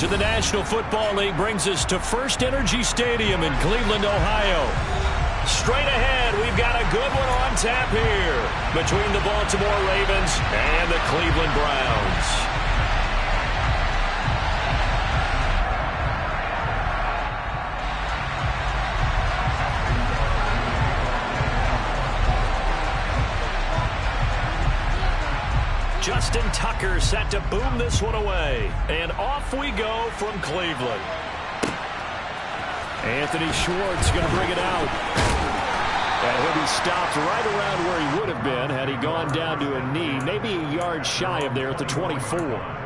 To the National Football League brings us to First Energy Stadium in Cleveland, Ohio. Straight ahead, we've got a good one on tap here between the Baltimore Ravens and the Cleveland Browns. Justin Tucker set to boom this one away. And off we go from Cleveland. Anthony Schwartz going to bring it out. And he'll be stopped right around where he would have been had he gone down to a knee, maybe a yard shy of there at the 24.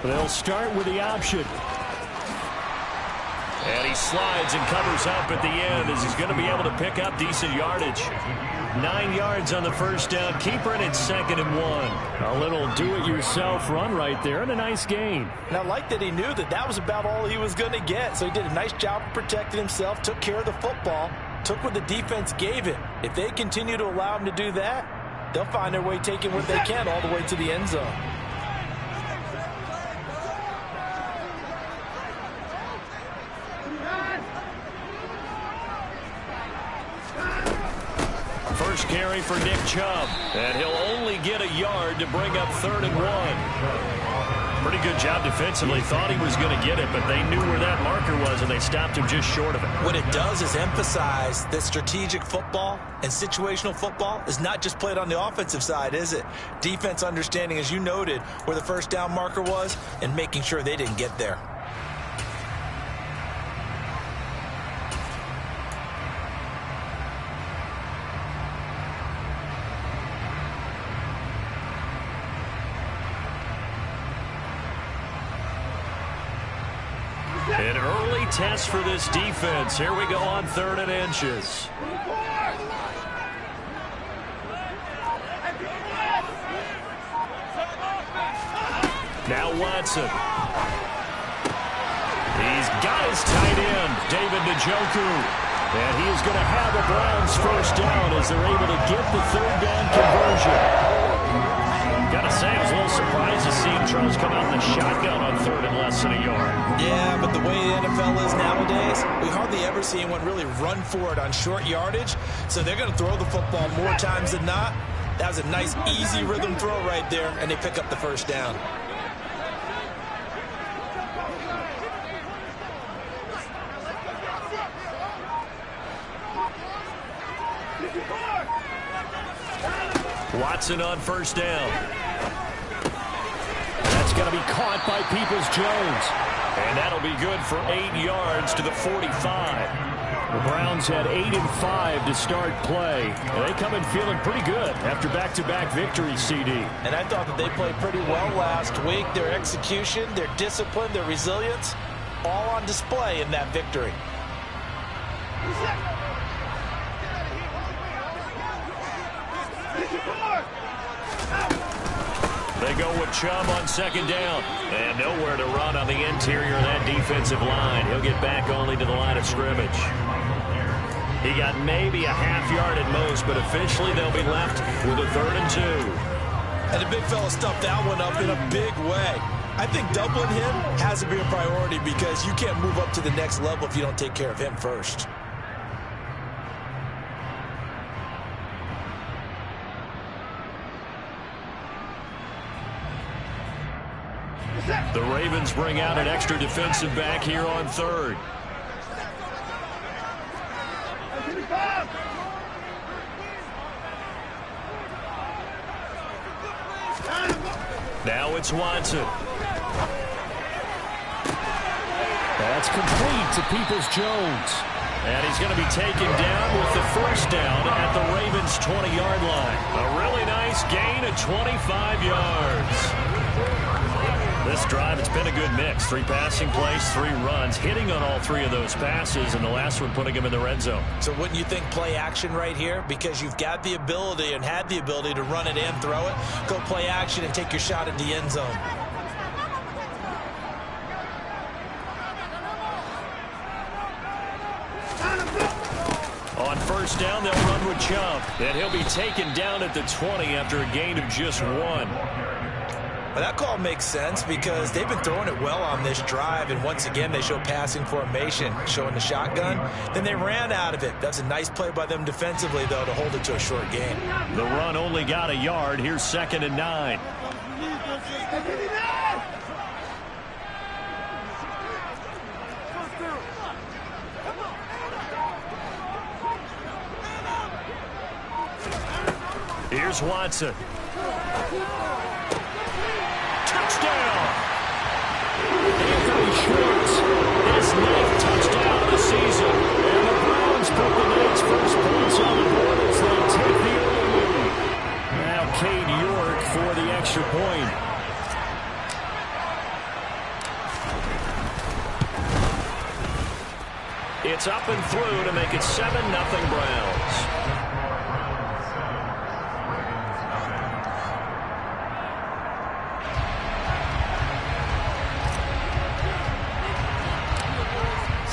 They'll start with the option. And he slides and covers up at the end as he's going to be able to pick up decent yardage. 9 yards on the first down. Keeper, and it's 2nd and 1. A little do-it-yourself run right there and a nice gain. And I like that he knew that that was about all he was going to get. So he did a nice job of protecting himself, took care of the football, took what the defense gave him. If they continue to allow him to do that, they'll find their way taking what they can all the way to the end zone. First carry for Nick Chubb, and he'll only get a yard to bring up 3rd and 1. Pretty good job defensively. Thought he was going to get it, but they knew where that marker was, and they stopped him just short of it. What it does is emphasize that strategic football and situational football is not just played on the offensive side, is it? Defense understanding, as you noted, where the first down marker was and making sure they didn't get there. An early test for this defense. Here we go on 3rd and inches. Now Watson. He's got his tight end, David Njoku. And he is going to have a Browns first down as they're able to get the 3rd down conversion. Gotta say, I was a little surprised to see Charles come out in the shotgun on 3rd and less than a yard. Yeah, but the way the NFL is nowadays, we hardly ever see anyone really run for it on short yardage. So they're going to throw the football more times than not. That was a nice, easy rhythm throw right there, and they pick up the first down. Watson on first down. That's going to be caught by Peoples-Jones. And that'll be good for 8 yards to the 45. The Browns had 8 and 5 to start play. And they come in feeling pretty good after back-to-back victories, CD. And I thought that they played pretty well last week. Their execution, their discipline, their resilience, all on display in that victory. They go with Chubb on 2nd down. And nowhere to run on the interior of that defensive line. He'll get back only to the line of scrimmage. He got maybe a half yard at most, but officially they'll be left with a 3rd and 2. And the big fella stuffed that one up in a big way. I think doubling him has to be a priority because you can't move up to the next level if you don't take care of him first. The Ravens bring out an extra defensive back here on 3rd. Now it's Watson. That's complete to Peoples-Jones. And he's going to be taken down with the first down at the Ravens' 20-yard line. A really nice gain of 25 yards. This drive, it's been a good mix. 3 passing plays, 3 runs, hitting on all 3 of those passes, and the last one putting him in the red zone. So wouldn't you think play action right here? Because you've got the ability and had the ability to run it and throw it. Go play action and take your shot at the end zone. On first down, they'll run with Chubb. And he'll be taken down at the 20 after a gain of just 1. Well, that call makes sense because they've been throwing it well on this drive, and once again they show passing formation, showing the shotgun. Then they ran out of it. That's a nice play by them defensively, though, to hold it to a short gain. The run only got a yard. Here's 2nd and 9. Here's Watson. Touchdown! Anthony Schwartz, his 9th touchdown of the season. And the Browns put the Knights' first points on the board as they take the early lead. Now Cade York for the extra point. It's up and through to make it 7-0 Browns.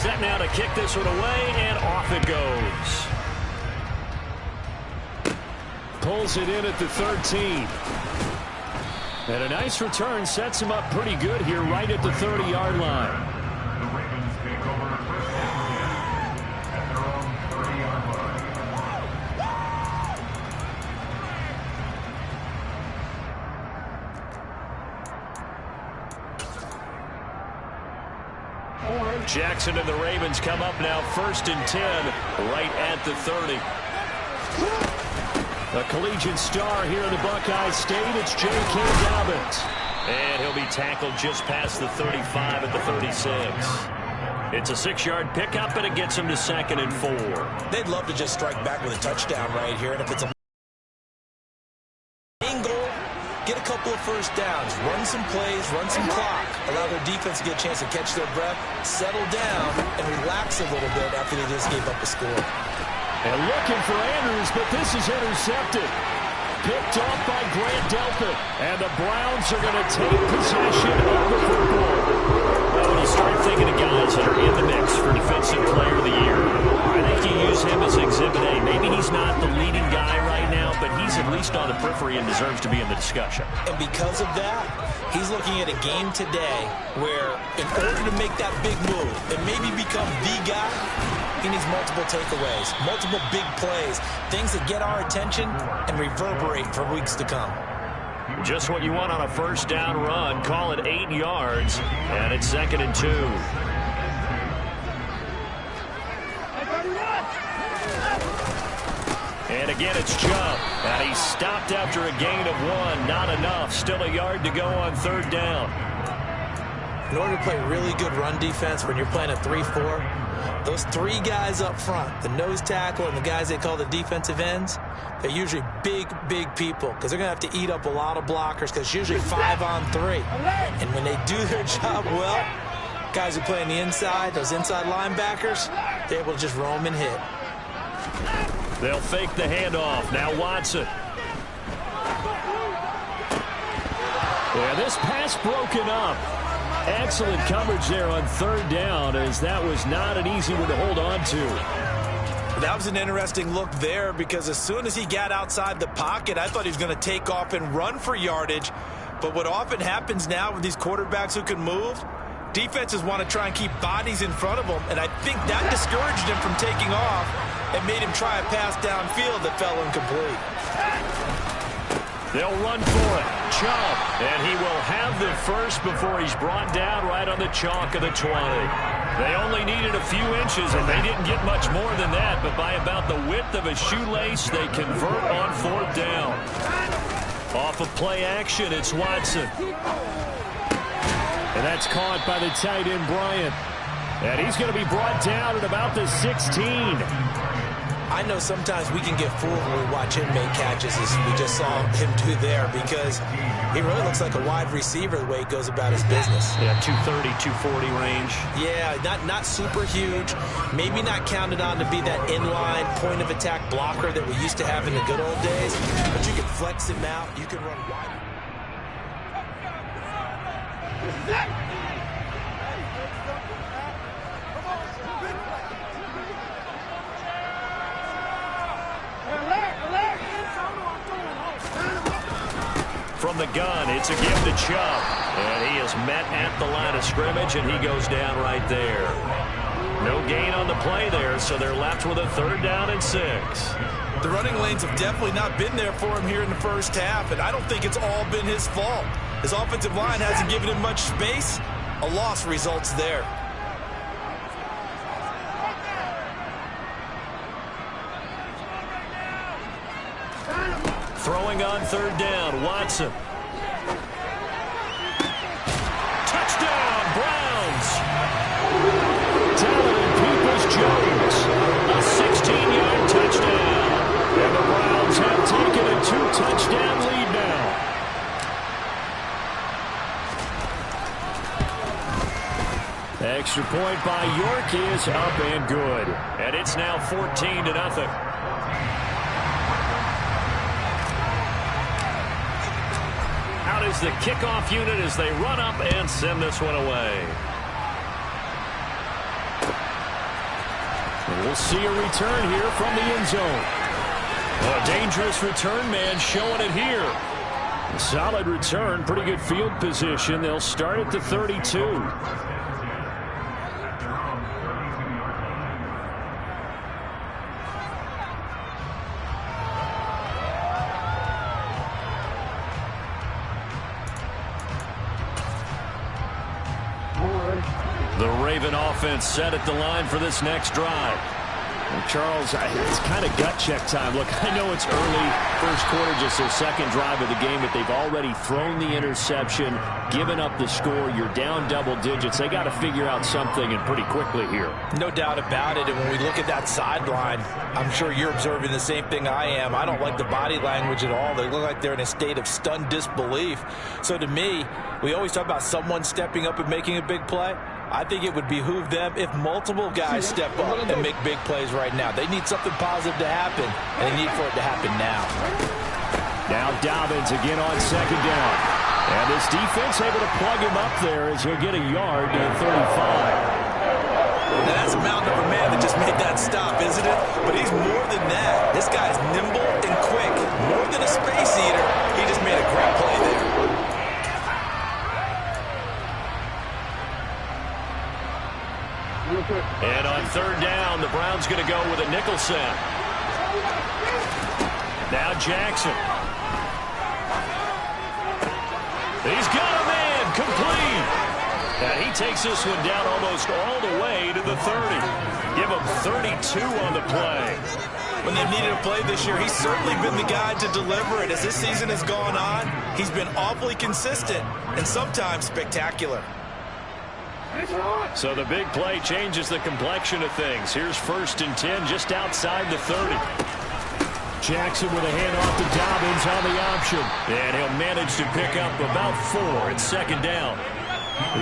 Set now to kick this one away, and off it goes. Pulls it in at the 13. And a nice return sets him up pretty good here right at the 30-yard line. Jackson and the Ravens come up now 1st and 10 right at the 30. A collegiate star here in the Buckeye State, it's J.K. Dobbins. And he'll be tackled just past the 35 at the 36. It's a 6-yard pickup, and it gets him to 2nd and 4. They'd love to just strike back with a touchdown right here, and if it's a get a couple of first downs, run some plays, run some clock, allow their defense to get a chance to catch their breath, settle down, and relax a little bit after they just gave up a score. And looking for Andrews, but this is intercepted. Picked off by Grant Delpit. And the Browns are going to take possession of the football. Well, when you start thinking of guys that are in the mix for Defensive Player of the Year, I think you use him as Exhibit A. Maybe he's not the leading guy right now, but he's at least on the periphery and deserves to be in the discussion. And because of that, he's looking at a game today where in order to make that big move and maybe become the guy, he needs multiple takeaways, multiple big plays, things that get our attention and reverberate for weeks to come. Just what you want on a first down run. Call it 8 yards, and it's 2nd and 2. And again, it's Chubb. And he's stopped after a gain of 1. Not enough. Still a yard to go on 3rd down. In order to play really good run defense when you're playing a 3-4, those 3 guys up front, the nose tackle and the guys they call the defensive ends, they're usually big, big people because they're going to have to eat up a lot of blockers because it's usually 5 on 3. And when they do their job well, guys who play on the inside, those inside linebackers, they're able to just roam and hit. They'll fake the handoff. Now Watson. Yeah, this pass broken up. Excellent coverage there on 3rd down, as that was not an easy one to hold on to. That was an interesting look there because as soon as he got outside the pocket, I thought he was going to take off and run for yardage. But what often happens now with these quarterbacks who can move, defenses want to try and keep bodies in front of them, and I think that discouraged him from taking off and made him try a pass downfield that fell incomplete. They'll run for it. Chubb. And he will have the first before he's brought down right on the chalk of the 20. They only needed a few inches, and they didn't get much more than that. But by about the width of a shoelace, they convert on 4th down. Off of play action, it's Watson. And that's caught by the tight end, Bryant. And he's going to be brought down at about the 16. I know sometimes we can get fooled when we watch him make catches, as we just saw him do there, because he really looks like a wide receiver the way he goes about his business. Yeah, 230, 240 range. Yeah, not super huge. Maybe not counted on to be that inline point-of-attack blocker that we used to have in the good old days, but you can flex him out. You can run wide. From the gun, it's a give to Chubb. And he is met at the line of scrimmage, and he goes down right there. No gain on the play there, so they're left with a 3rd down and 6. The running lanes have definitely not been there for him here in the first half, and I don't think it's all been his fault. His offensive line hasn't given him much space. A loss results there. Throwing on 3rd down, Watson. Touchdown, Browns. Donovan Peoples-Jones, a 16-yard touchdown. And the Browns have taken a 2-touchdown lead now. Extra point by York is up and good. And it's now 14-0. Out is the kickoff unit as they run up and send this one away. And we'll see a return here from the end zone. A dangerous return man showing it here. A solid return, pretty good field position. They'll start at the 32. The Raven offense set at the line for this next drive. And Charles, it's kind of gut check time. Look, I know it's early, first quarter, just their second drive of the game, but they've already thrown the interception, given up the score. You're down double digits. They got to figure out something, and pretty quickly here. No doubt about it. And when we look at that sideline, I'm sure you're observing the same thing I am. I don't like the body language at all. They look like they're in a state of stunned disbelief. So to me, we always talk about someone stepping up and making a big play. I think it would behoove them if multiple guys step up and make big plays right now. They need something positive to happen, and they need for it to happen now. Now Dobbins again on 2nd down. And this defense able to plug him up there as he'll get a yard to the 35. Now that's a mountain of a man that just made that stop, isn't it? But he's more than that. This guy's nimble and quick. More than a space eater, he just made a great play there. And on 3rd down, the Browns going to go with a nickel set. Now Jackson. He's got a man complete. And he takes this one down almost all the way to the 30. Give him 32 on the play. When they've needed a play this year, he's certainly been the guy to deliver it. As this season has gone on, he's been awfully consistent and sometimes spectacular. So the big play changes the complexion of things. Here's 1st and 10 just outside the 30. Jackson with a handoff to Dobbins on the option. And he'll manage to pick up about 4 at 2nd down.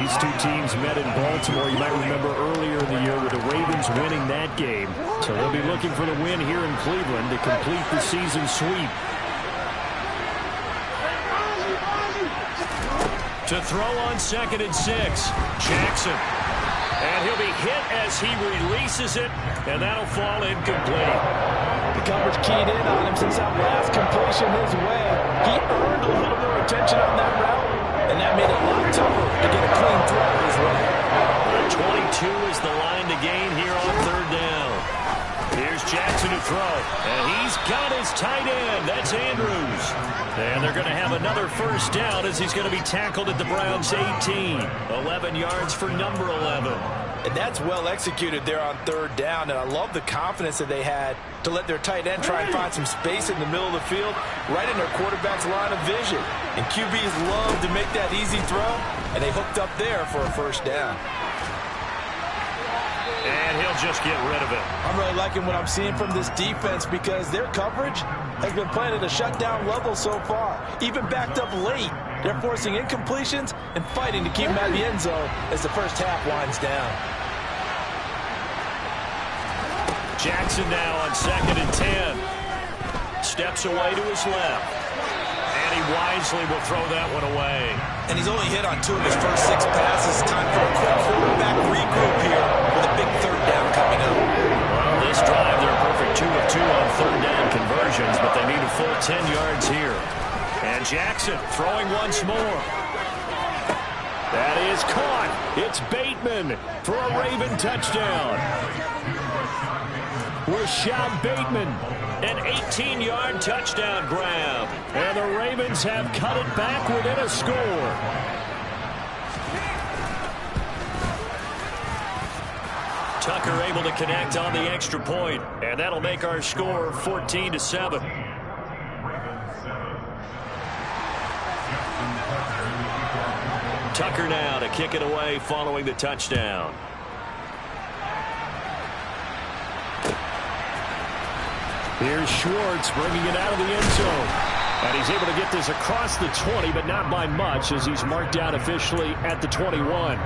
These two teams met in Baltimore. You might remember earlier in the year with the Ravens winning that game. So they'll be looking for the win here in Cleveland to complete the season sweep. To throw on 2nd and 6. Jackson. And he'll be hit as he releases it, and that'll fall incomplete. The coverage keyed in on him since that last completion his way. He earned a little more attention on that route, and that made it a lot tougher to get a clean throw his way. 22 is the line to gain here on 3rd down. Here's Jackson to throw, and he's got his tight end. That's Andrews. And they're going to have another 1st down as he's going to be tackled at the Browns' 18. 11 yards for number 11. And that's well executed there on 3rd down, and I love the confidence that they had to let their tight end try and find some space in the middle of the field, right in their quarterback's line of vision. And QBs love to make that easy throw, and they hooked up there for a 1st down. And he'll just get rid of it. I'm really liking what I'm seeing from this defense because their coverage has been playing at a shutdown level so far. Even backed up late, they're forcing incompletions and fighting to keep them out of the end zone as the first half winds down. Jackson now on 2nd and 10. Steps away to his left. And he wisely will throw that one away. And he's only hit on 2 of his first 6 passes. Time for a quick quarterback regroup here with a big third down coming up. Well, this drive, they're a perfect 2 of 2 on third down conversions, but they need a full 10 yards here. And Jackson throwing once more. That is caught. It's Bateman for a Raven touchdown. Rashad Bateman, an 18-yard touchdown grab. And the Ravens have cut it back within a score. Tucker able to connect on the extra point, and that'll make our score 14-7. Tucker now to kick it away following the touchdown. Here's Schwartz bringing it out of the end zone. And he's able to get this across the 20, but not by much as he's marked out officially at the 21.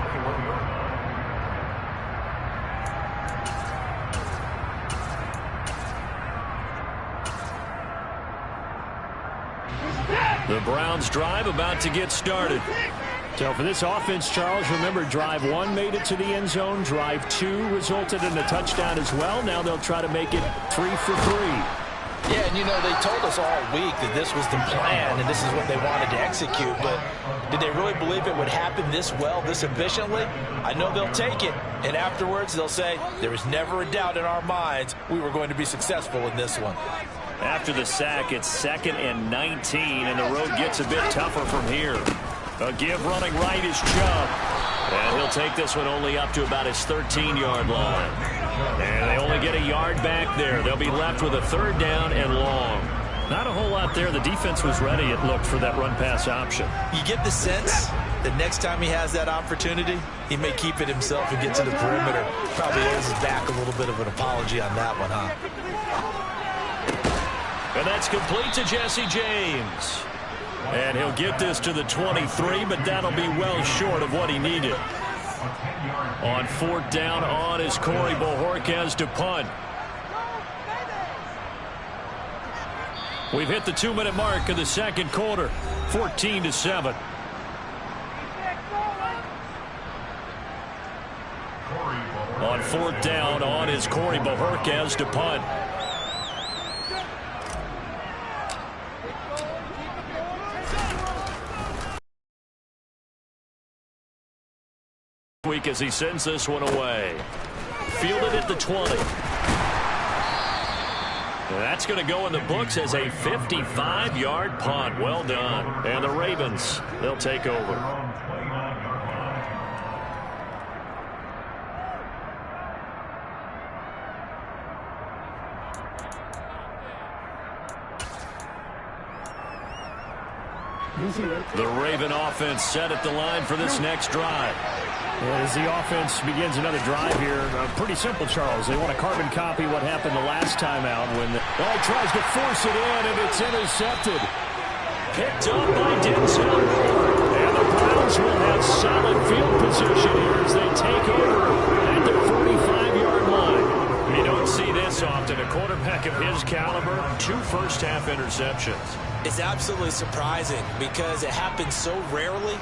The Browns drive about to get started. So for this offense, Charles, remember drive 1 made it to the end zone. Drive 2 resulted in a touchdown as well. Now they'll try to make it 3 for 3. Yeah, and you know, they told us all week that this was the plan and this is what they wanted to execute, but did they really believe it would happen this well, this efficiently? I know they'll take it, and afterwards they'll say, there was never a doubt in our minds we were going to be successful in this one. After the sack, it's 2nd and 19, and the road gets a bit tougher from here. A give running right is Chubb. And he'll take this one only up to about his 13-yard line. And they only get a yard back there. They'll be left with a 3rd down and long. Not a whole lot there. The defense was ready, it looked, for that run-pass option. You get the sense that next time he has that opportunity, he may keep it himself and get to the perimeter. Probably owes his back a little bit of an apology on that one, huh? And that's complete to Jesse James. And he'll get this to the 23, but that'll be well short of what he needed. On 4th down on is Corey Bojorquez to punt. We've hit the 2-minute mark of the 2nd quarter, 14-7. On 4th down on is Corey Bojorquez to punt. Week as he sends this one away. Fielded at the 20. That's going to go in the books as a 55-yard punt. Well done. And the Ravens, they'll take over. The Raven offense set at the line for this next drive. As the offense begins another drive here, pretty simple, Charles. They want to carbon copy what happened the last time out when the ball tries to force it in, and it's intercepted. Picked up by Denzel. And the Browns will have solid field position here as they take over at the 45-yard line. You don't see this often. A quarterback of his caliber, 2 first-half interceptions. It's absolutely surprising because it happens so rarely.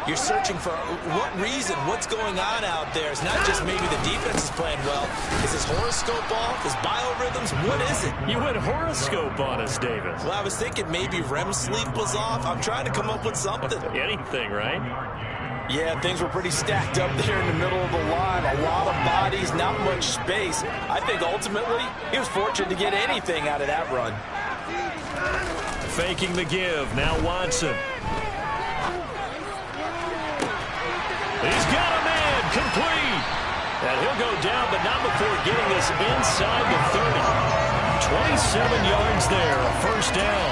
You're searching for what reason, what's going on out there. It's not just maybe the defense is playing well. Is his horoscope off? His biorhythms? What is it? You went horoscope on us, David. Well, I was thinking maybe REM sleep was off. I'm trying to come up with something. Anything, right? Yeah, things were pretty stacked up there in the middle of the line. A lot of bodies, not much space. I think ultimately he was fortunate to get anything out of that run. Faking the give. Now Watson. He's got a man, complete. And he'll go down, but not before getting this inside the 30. 27 yards there, a first down.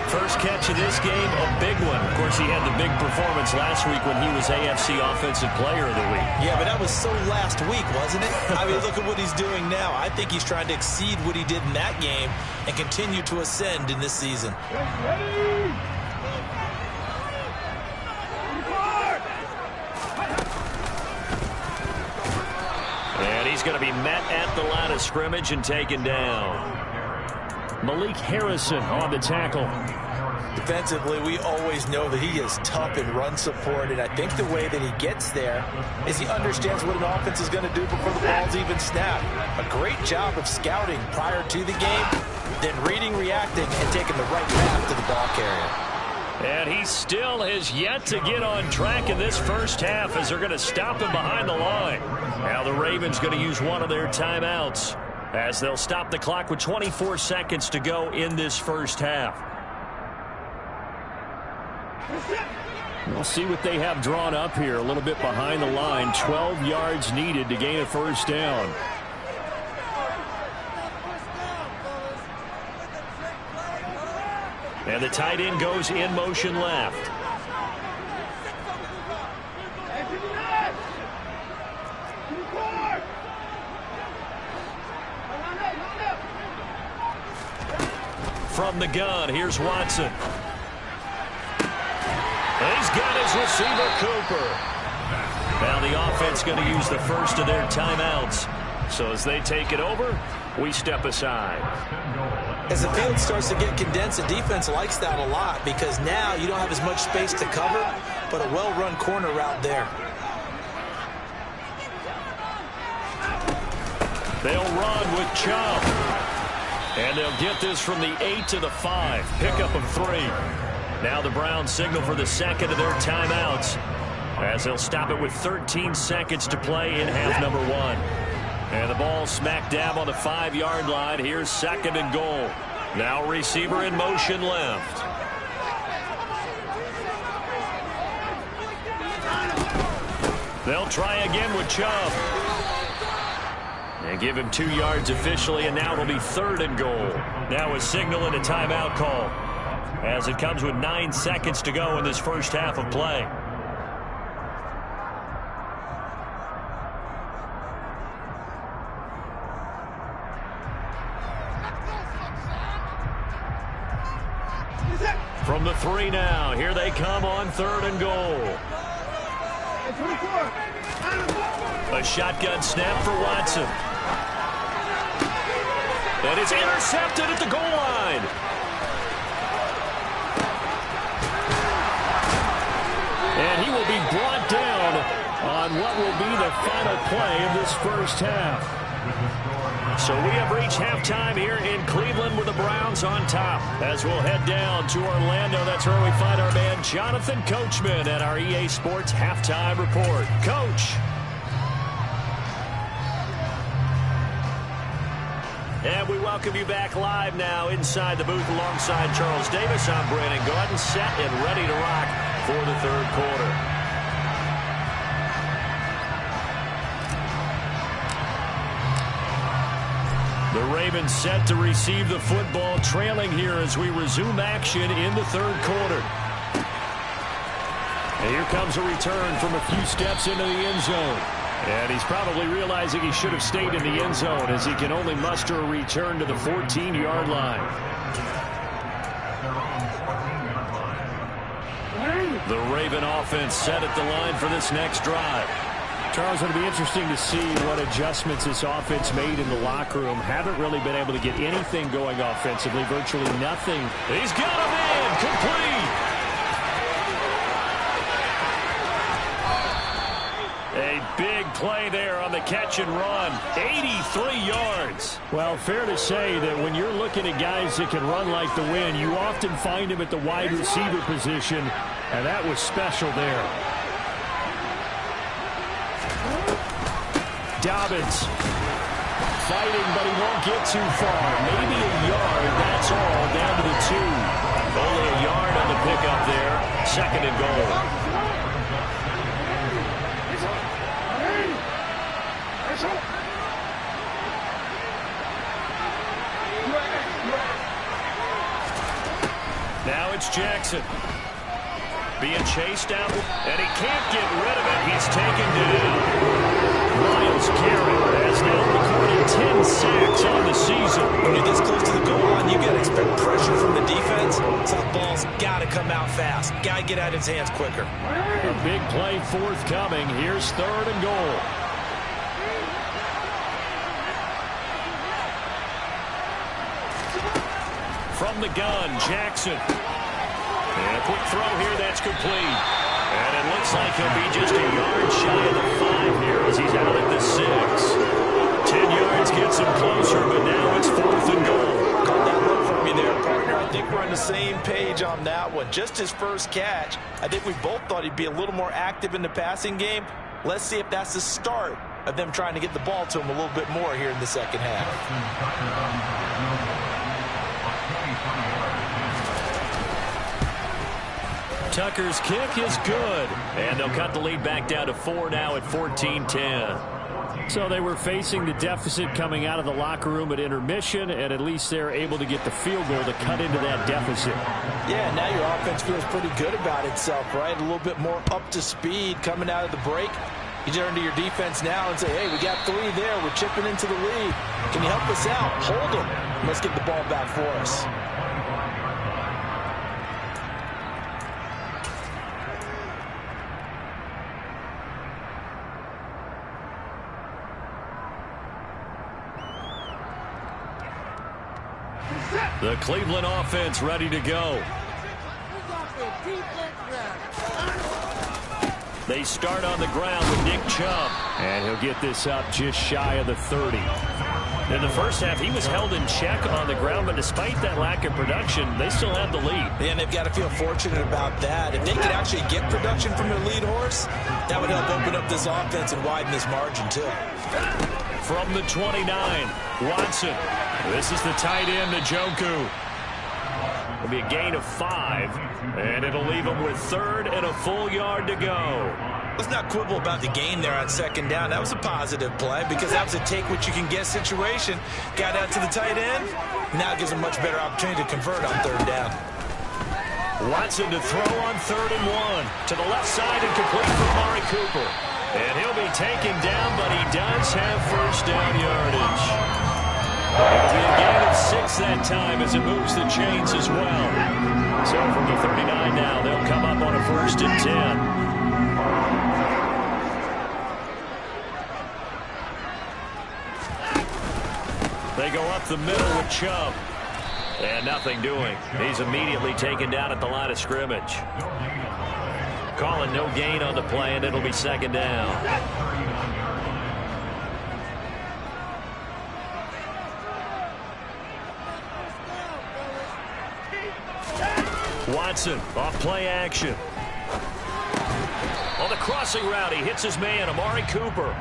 First catch of this game, a big one. Of course, he had the big performance last week when he was AFC Offensive Player of the Week. Yeah, but that was so last week, wasn't it? I mean, look at what he's doing now. I think he's trying to exceed what he did in that game and continue to ascend in this season. And he's going to be met at the line of scrimmage and taken down. Malik Harrison on the tackle. Defensively, we always know that he is tough in run support, and I think the way that he gets there is he understands what an offense is going to do before the ball's even snapped. A great job of scouting prior to the game, then reading, reacting, and taking the right path to the ball carrier. And he still has yet to get on track in this first half as they're going to stop him behind the line. Now the Ravens going to use one of their timeouts as they'll stop the clock with 24 seconds to go in this first half. We'll see what they have drawn up here. A little bit behind the line. 12 yards needed to gain a first down. And the tight end goes in motion left. From the gun, here's Watson. And he's got his receiver, Cooper. Now the offense going to use the first of their timeouts. So as they take it over, we step aside. As the field starts to get condensed, the defense likes that a lot because now you don't have as much space to cover, but a well-run corner route there. They'll run with Chubb. And they'll get this from the 8 to the 5. Pickup of 3. Now the Browns signal for the second of their timeouts as they'll stop it with 13 seconds to play in half number 1. And the ball smack dab on the 5-yard line. Here's second and goal. Now receiver in motion left. They'll try again with Chubb. And give him 2 yards officially, and now it'll be third and goal. Now a signal and a timeout call as it comes with 9 seconds to go in this first half of play. From the 3 now, here they come on third and goal. A shotgun snap for Watson. And it's intercepted at the goal line. And he will be brought down on what will be the final play of this first half. So we have reached halftime here in Cleveland with the Browns on top. As we'll head down to Orlando, that's where we find our man Jonathan Coachman at our EA Sports Halftime Report. Coach. And we welcome you back live now inside the booth alongside Charles Davis. I'm Brandon Gordon, set and ready to rock for the third quarter. The Ravens set to receive the football, trailing here as we resume action in the third quarter. And here comes a return from a few steps into the end zone. And he's probably realizing he should have stayed in the end zone as he can only muster a return to the 14-yard line. The Raven offense set at the line for this next drive. Charles, it'll be interesting to see what adjustments this offense made in the locker room. Haven't really been able to get anything going offensively, virtually nothing. He's got him in, complete. A big play there on the catch and run. 83 yards. Well, fair to say that when you're looking at guys that can run like the wind, you often find them at the wide receiver position, and that was special there. Dobbins fighting, but he won't get too far. Maybe a yard, that's all, down to the 2. Only a yard on the pickup there. Second and goal. Now Jackson. Being chased out, and he can't get rid of it. He's taken down. Myles Garrett has now recorded 10 sacks on the season. When you're this close to the goal line, you got to expect pressure from the defense, so the ball's got to come out fast. Got to get out of his hands quicker. A big play forthcoming. Here's 3rd and goal. From the gun, Jackson. And a quick throw here, that's complete. And it looks like he'll be just a yard shy of the 5 here as he's out at the 6. 10 yards gets him closer, but now it's 4th and goal. Caught that one from you there, partner. I think we're on the same page on that one. Just his first catch. I think we both thought he'd be a little more active in the passing game. Let's see if that's the start of them trying to get the ball to him a little bit more here in the second half. Tucker's kick is good. And they'll cut the lead back down to 4 now at 14-10. So they were facing the deficit coming out of the locker room at intermission, and at least they're able to get the field goal to cut into that deficit. Yeah, now your offense feels pretty good about itself, right? A little bit more up to speed coming out of the break. You turn to your defense now and say, hey, we got 3 there. We're chipping into the lead. Can you help us out? Hold them. Let's get the ball back for us. The Cleveland offense ready to go. They start on the ground with Nick Chubb. And he'll get this up just shy of the 30. In the first half, he was held in check on the ground, but despite that lack of production, they still have the lead. And they've got to feel fortunate about that. If they could actually get production from their lead horse, that would help open up this offense and widen this margin, too. From the 29, Watson. This is the tight end, Njoku. It'll be a gain of 5, and it'll leave him with 3rd and a full yard to go. Let's not quibble about the gain there on 2nd down. That was a positive play because that was a take-what-you-can-get situation. Got out to the tight end. Now it gives him a much better opportunity to convert on 3rd down. Watson to throw on 3rd and 1. To the left side and complete for Amari Cooper. And he'll be taken down, but he does have 1st down yardage. It'll be a gain of 6 that time as it moves the chains as well. So from the 39 now, they'll come up on a 1st and 10. They go up the middle with Chubb. And nothing doing. He's immediately taken down at the line of scrimmage. Calling no gain on the play, and it'll be 2nd down. Watson off play action. On the crossing route, he hits his man, Amari Cooper.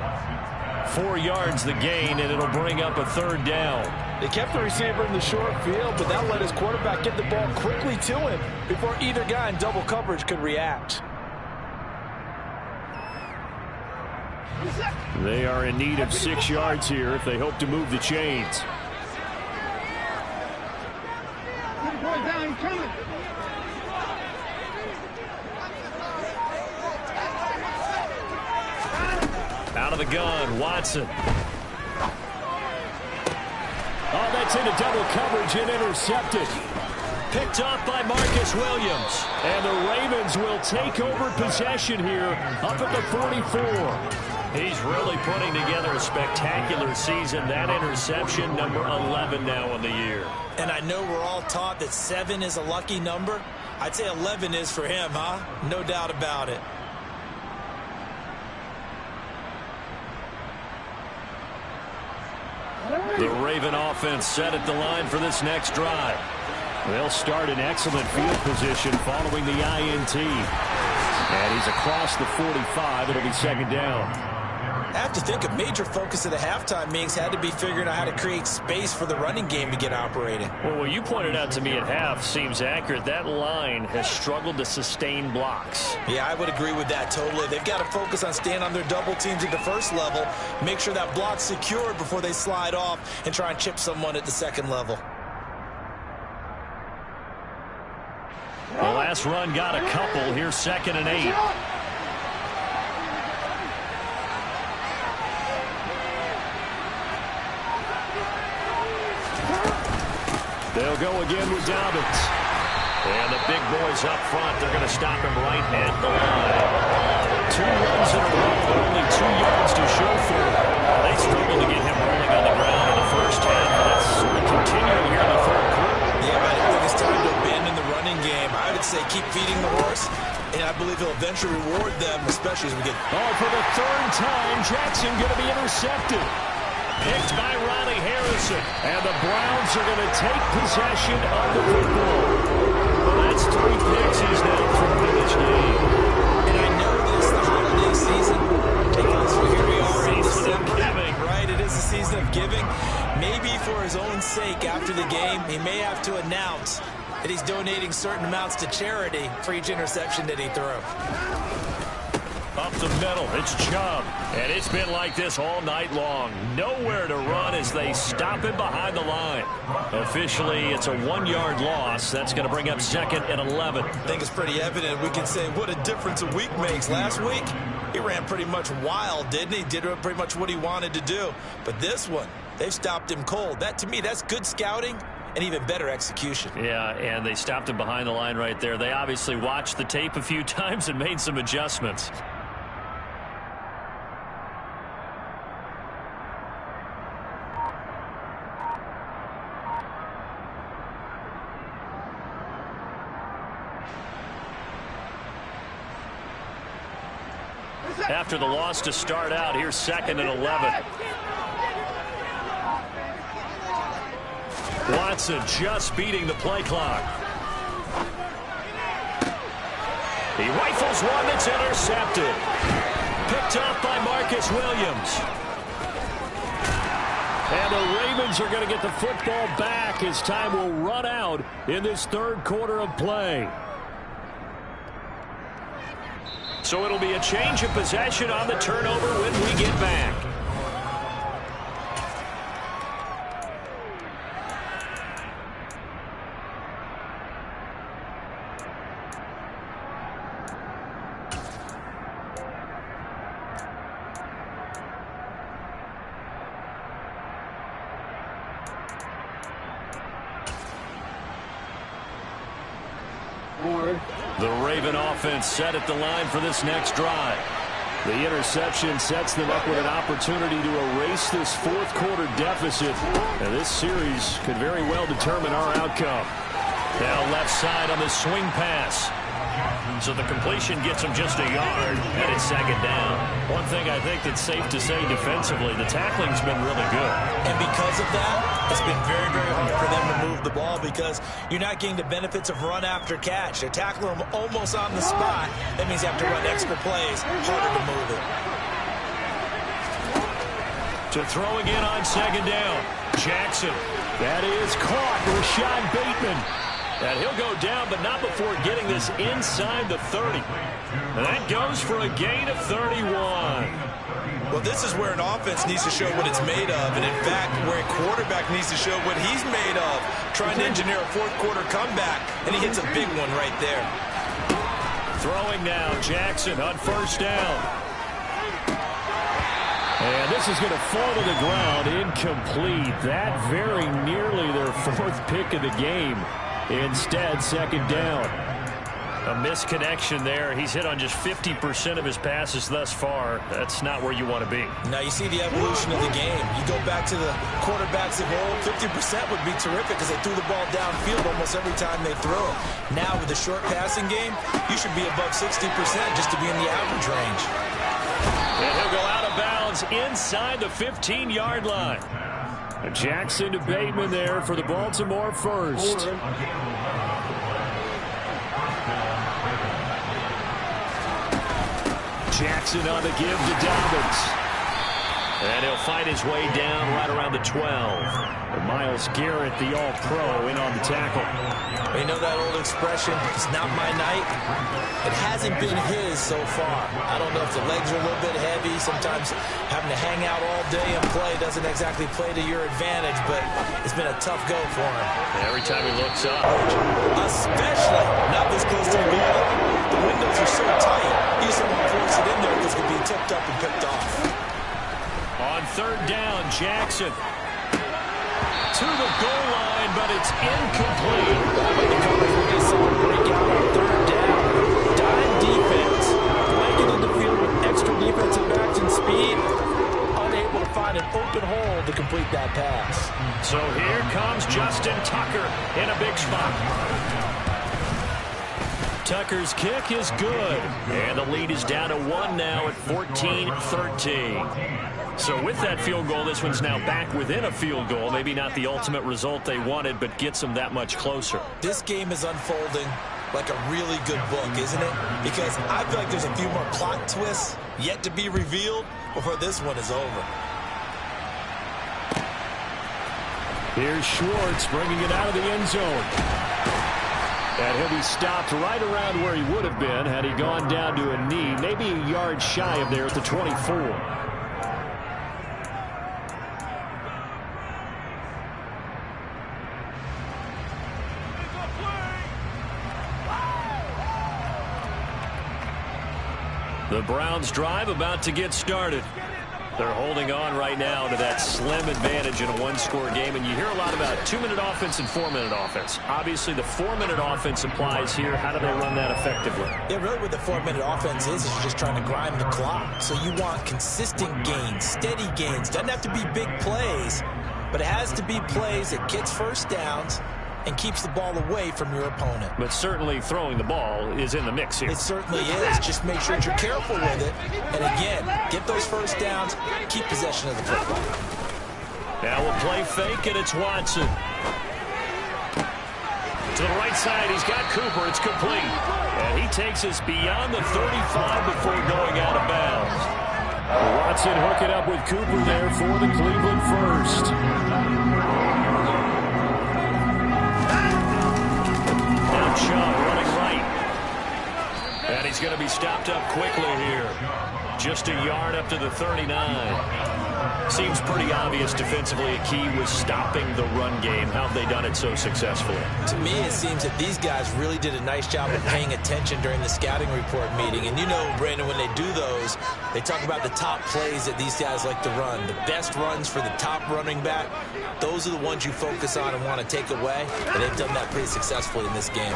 4 yards the gain, and it'll bring up a 3rd down. They kept the receiver in the short field, but that let his quarterback get the ball quickly to him before either guy in double coverage could react. They are in need of 6 yards here if they hope to move the chains. Out of the gun, Watson. Oh, that's into double coverage and intercepted. Picked off by Marcus Williams. And the Ravens will take over possession here up at the 44. He's really putting together a spectacular season. That interception, number 11 now on the year. And I know we're all taught that 7 is a lucky number. I'd say 11 is for him, huh? No doubt about it. The Raven offense set at the line for this next drive. They'll start in excellent field position following the INT. And he's across the 45. It'll be 2nd down. I have to think a major focus of the halftime meetings had to be figuring out how to create space for the running game to get operating. Well, what you pointed out to me at half seems accurate. That line has struggled to sustain blocks. Yeah, I would agree with that totally. They've got to focus on staying on their double teams at the first level, make sure that block's secured before they slide off and try and chip someone at the second level. The last pass run got a couple. Here's 2nd and 8. They'll go again with Dobbins. And the big boys up front, they're going to stop him right at the line. 2 runs in a row, but only 2 yards to show for it. They struggled to get him rolling on the ground in the first half. That's sort of continuing here in the third quarter. Yeah, but I don't think it's time to abandon the running game. I would say keep feeding the horse, and I believe he'll eventually reward them, especially as we get... Oh, for the 3rd time, Jackson going to be intercepted. Picked by Ronnie Harrison. And the Browns are going to take possession of the football. Well, that's 3 picks he's now thrown in this game. And I know this, the holiday season, because here we are in December, right? It is a season of giving. Maybe for his own sake after the game, he may have to announce that he's donating certain amounts to charity for each interception that he threw. Up the middle, it's Chubb. And it's been like this all night long. Nowhere to run as they stop him behind the line. Officially, it's a 1-yard loss. That's going to bring up 2nd and 11. I think it's pretty evident. We can say what a difference a week makes. Last week, he ran pretty much wild, didn't he? Did pretty much what he wanted to do. But this one, they've stopped him cold. That, to me, that's good scouting and even better execution. Yeah, and they stopped him behind the line right there. They obviously watched the tape a few times and made some adjustments. After the loss to start out, here's 2nd and 11. Watson just beating the play clock. He rifles one that's intercepted. Picked up by Marcus Williams. And the Ravens are going to get the football back as time will run out in this 3rd quarter of play. So it'll be a change of possession on the turnover when we get back. The Raven offense set at the line for this next drive. The interception sets them up with an opportunity to erase this 4th quarter deficit. And this series could very well determine our outcome. Now left side on the swing pass. So the completion gets him just a yard, and it's 2nd down. One thing I think that's safe to say defensively, the tackling's been really good. And because of that, it's been very, very hard for them to move the ball because you're not getting the benefits of run after catch. They're tackling them almost on the spot. That means you have to run extra plays, harder to move it. To throw again on 2nd down. Jackson. That is caught. Rashad Bateman. And he'll go down, but not before getting this inside the 30. And that goes for a gain of 31. Well, this is where an offense needs to show what it's made of. And, in fact, where a quarterback needs to show what he's made of. Trying to engineer a 4th quarter comeback, and he hits a big one right there. Throwing now, Jackson on 1st down. And this is going to fall to the ground, incomplete. That very nearly their 4th pick of the game. Instead, 2nd down. A misconnection there. He's hit on just 50% of his passes thus far. That's not where you want to be. Now you see the evolution of the game. You go back to the quarterbacks of old, 50% would be terrific because they threw the ball downfield almost every time they threw it. Now with the short passing game, you should be above 60% just to be in the average range. And he'll go out of bounds inside the 15-yard line. Jackson to Bateman there for the Baltimore first. Jackson on the give to Dobbins. And he'll fight his way down right around the 12. And Myles Garrett, the All-Pro, in on the tackle. You know that old expression, it's not my night? It hasn't been his so far. I don't know if the legs are a little bit heavy. Sometimes having to hang out all day and play doesn't exactly play to your advantage, but it's been a tough go for him. Every time he looks up. Especially not this close to the goal line. The windows are so tight. You just don't want to force it in there because it could be tipped up and picked off. On third down, Jackson to the goal line, but it's incomplete. The Cardinals will get someone break out on third down. Dime defense. Blanket in the field with extra defensive backs and speed. Unable to find an open hole to complete that pass. So here comes Justin Tucker in a big spot. Tucker's kick is good. And the lead is down to 1 now at 14-13. So with that field goal, this one's now back within a field goal. Maybe not the ultimate result they wanted, but gets them that much closer. This game is unfolding like a really good book, isn't it? Because I feel like there's a few more plot twists yet to be revealed before this one is over. Here's Schwartz bringing it out of the end zone. And he'll be stopped right around where he would have been had he gone down to a knee, maybe a yard shy of there at the 24. The Browns drive about to get started. They're holding on right now to that slim advantage in a one-score game, and you hear a lot about 2-minute offense and 4-minute offense. Obviously, the 4-minute offense applies here. How do they run that effectively? Yeah, really what the 4-minute offense is you're just trying to grind the clock. So you want consistent gains, steady gains. Doesn't have to be big plays, but it has to be plays that gets first downs and keeps the ball away from your opponent. But certainly throwing the ball is in the mix here. It certainly is. Just make sure that you're careful with it. And again, get those first downs, keep possession of the football. Now we'll play fake, and it's Watson. To the right side, he's got Cooper. It's complete. And he takes us beyond the 35 before going out of bounds. Watson hooking up with Cooper there for the Cleveland first. Shaw running right. And he's going to be stopped up quickly here. Just a yard up to the 39. Seems pretty obvious defensively a key was stopping the run game. How have they done it so successfully? To me, it seems that these guys really did a nice job of paying attention during the scouting report meeting. And you know, Brandon, when they do those, they talk about the top plays that these guys like to run. The best runs for the top running back, those are the ones you focus on and want to take away. And they've done that pretty successfully in this game.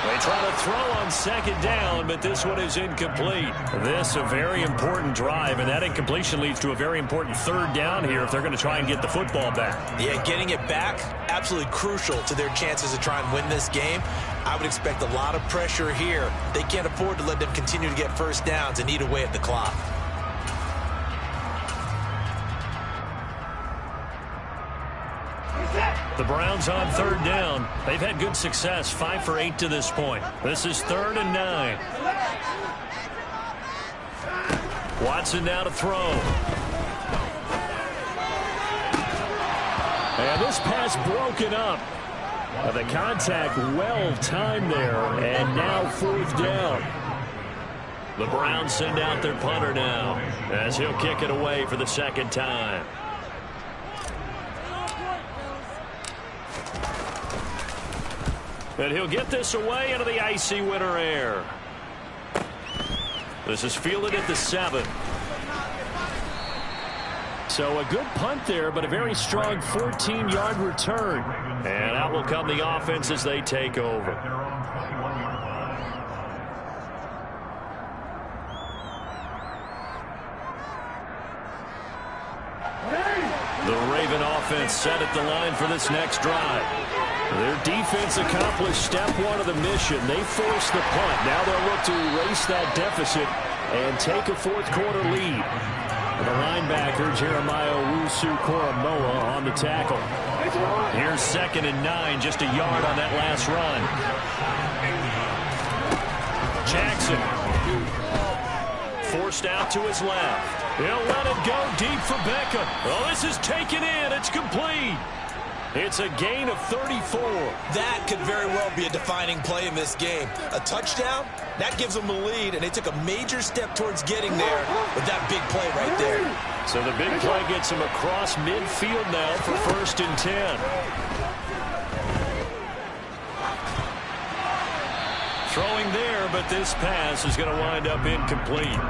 They try to throw on second down, but this one is incomplete. This a very important drive, and that incompletion leads to a very important third down here if they're going to try and get the football back. Yeah, getting it back, absolutely crucial to their chances to try and win this game. I would expect a lot of pressure here. They can't afford to let them continue to get first downs and eat away at the clock. The Browns on third down. They've had good success, 5 for 8 to this point. This is 3rd and 9. Watson now to throw. And this pass broken up. The contact well timed there, and now 4th down. The Browns send out their punter now as he'll kick it away for the second time. And he'll get this away into the icy winter air. This is fielded at the 7. So a good punt there, but a very strong 14-yard return. And out will come the offense as they take over. The Raven offense set at the line for this next drive. Their defense accomplished step 1 of the mission. They forced the punt. Now they'll look to erase that deficit and take a 4th quarter lead. The linebacker, Jeremiah Owusu-Koramoah, on the tackle. Here's 2nd and 9, just a yard on that last run. Jackson forced out to his left. He'll let it go deep for Beckham. Oh, this is taken in. It's complete. It's a gain of 34. That could very well be a defining play in this game. A touchdown, that gives them the lead, and they took a major step towards getting there with that big play right there. So the big play gets him across midfield now for 1st and 10. Throwing there, but this pass is going to wind up incomplete.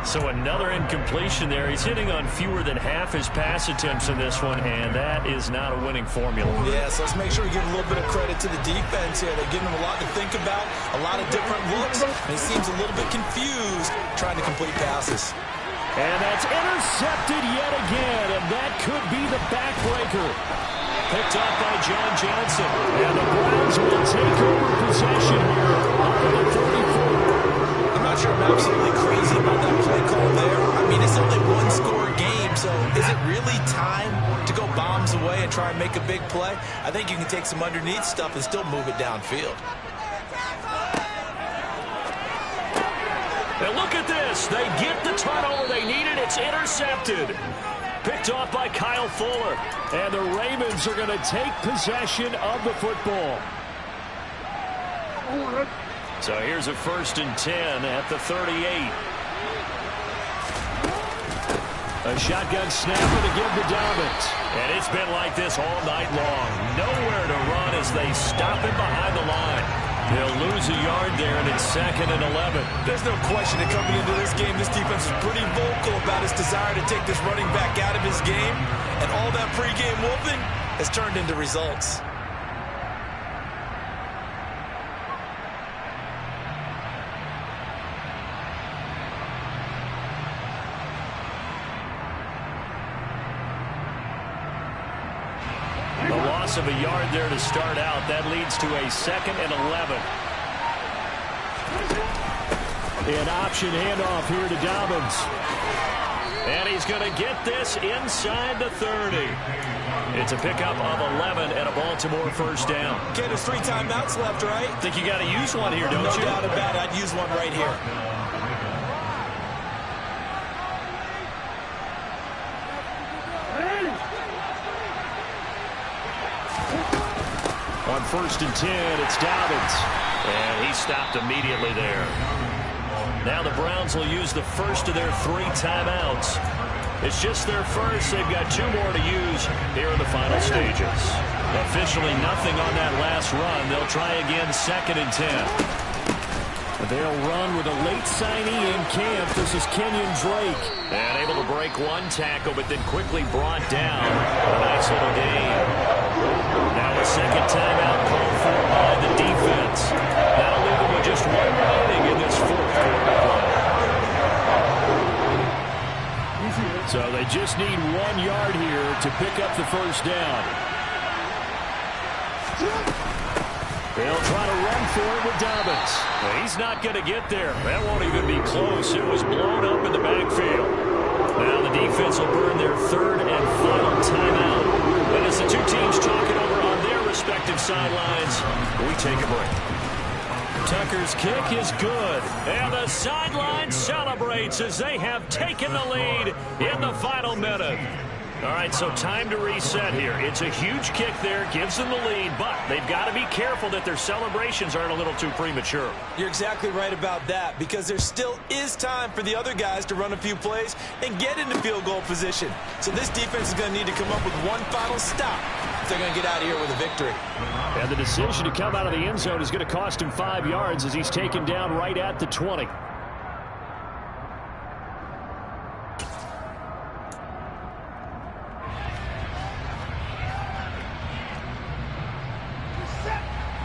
So another incompletion there. He's hitting on fewer than half his pass attempts in this one, and that is not a winning formula. Yeah, so let's make sure we give a little bit of credit to the defense here. They're giving him a lot to think about, a lot of different looks, and he seems a little bit confused trying to complete passes. And that's intercepted yet again, and that could be the backbreaker. Picked up by John Johnson, and the Browns will take over possession here on the 44. I'm not sure I'm absolutely crazy about that play call there. I mean, it's only one-score game, so is it really time to go bombs away and try and make a big play? I think you can take some underneath stuff and still move it downfield. And look at this. They get the turnover they needed. It's intercepted. Picked off by Kyle Fuller. And the Ravens are going to take possession of the football. So here's a 1st and 10 at the 38. A shotgun snapper to give to Dobbins. And it's been like this all night long. Nowhere to run as they stop him behind the line. He'll lose a yard there, and it's 2nd and 11. There's no question that coming into this game, this defense is pretty vocal about his desire to take this running back out of his game. And all that pregame wolfing has turned into results. A loss of a yard there to start out. That leads to a 2nd and 11. An option handoff here to Dobbins. And he's going to get this inside the 30. It's a pickup of 11 and a Baltimore 1st down. Okay, there's 3 timeouts left, right? Think you got to use one here, don't you? No doubt about it. I'd use one right here. On 1st and 10, it's Dobbins. And he stopped immediately there. Now the Browns will use the first of their 3 timeouts. It's just their first. They've got 2 more to use here in the final stages. Officially nothing on that last run. They'll try again 2nd and 10. They'll run with a late signee in camp. This is Kenyon Drake. And able to break one tackle, but then quickly brought down. A nice little gain. Now a 2nd timeout called for by the defense. That'll leave them with just 1 remaining in this 4th quarter play. So they just need 1 yard here to pick up the 1st down. They'll try to run for it with Dobbins. He's not going to get there. That won't even be close. It was blown up in the backfield. Now the defense will burn their 3rd and final timeout. And as the 2 teams talk it over on their respective sidelines, we take a break. Tucker's kick is good. And the sideline celebrates as they have taken the lead in the final minute. All right, so time to reset here. It's a huge kick there, gives them the lead, but they've got to be careful that their celebrations aren't a little too premature. You're exactly right about that, because there still is time for the other guys to run a few plays and get into field goal position. So this defense is going to need to come up with one final stop if they're going to get out of here with a victory. And the decision to come out of the end zone is going to cost him 5 yards as he's taken down right at the 20.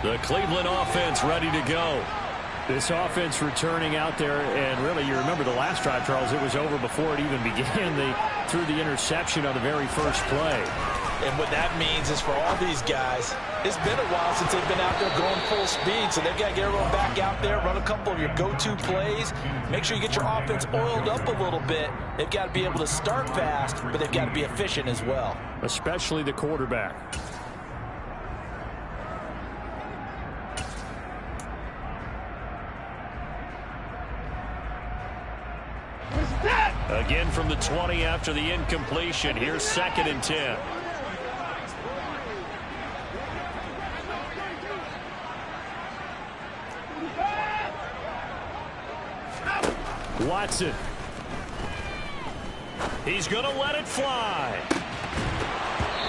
The Cleveland offense ready to go. This offense returning out there, and really, you remember the last drive, Charles, it was over before it even began. They threw the interception on the very first play. And what that means is for all these guys, it's been a while since they've been out there going full speed, so they've got to get everyone back out there, run a couple of your go-to plays, make sure you get your offense oiled up a little bit. They've got to be able to start fast, but they've got to be efficient as well. Especially the quarterback. Again from the 20 after the incompletion. Here's 2nd and 10. Watson. He's going to let it fly.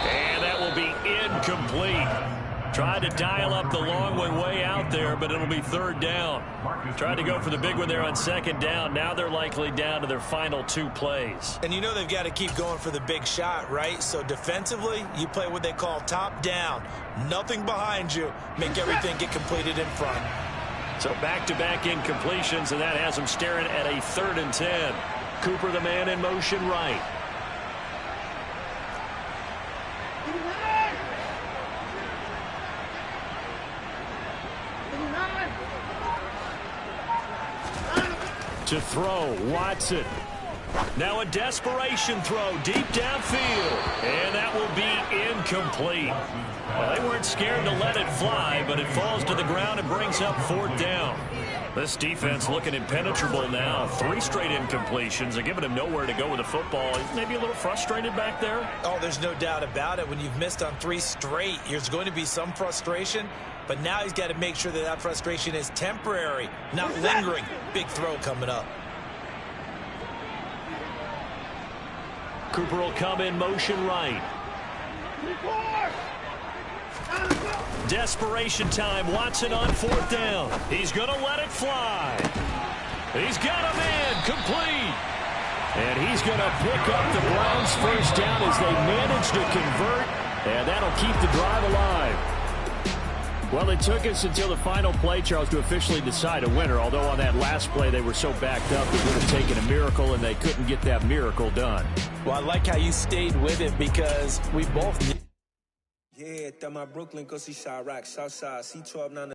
And that will be incomplete. Tried to dial up the long one way out there, but it'll be 3rd down. Tried to go for the big one there on 2nd down. Now they're likely down to their final 2 plays. And you know they've got to keep going for the big shot, right? So defensively, you play what they call top down. Nothing behind you. Make everything get completed in front. So back-to-back incompletions, and that has them staring at a 3rd and 10. Cooper, the man in motion right. To throw, Watson. Now a desperation throw deep downfield. And that will be incomplete. Well, they weren't scared to let it fly, but it falls to the ground and brings up 4th down. This defense looking impenetrable now. 3 straight incompletions. They're giving him nowhere to go with the football. He's maybe a little frustrated back there. Oh, there's no doubt about it. When you've missed on 3 straight, there's going to be some frustration. But now he's got to make sure that that frustration is temporary, not lingering. Big throw coming up. Cooper will come in motion right. Desperation time. Watson on 4th down. He's going to let it fly. He's got him in. Complete. And he's going to pick up the Browns' 1st down as they manage to convert. And that'll keep the drive alive. Well, it took us until the final play, Charles, to officially decide a winner. Although on that last play they were so backed up, it would have taken a miracle, and they couldn't get that miracle done. Well, I like how you stayed with it because we both... Yeah, that my Brooklyn, go see Chirac, Southside, C12,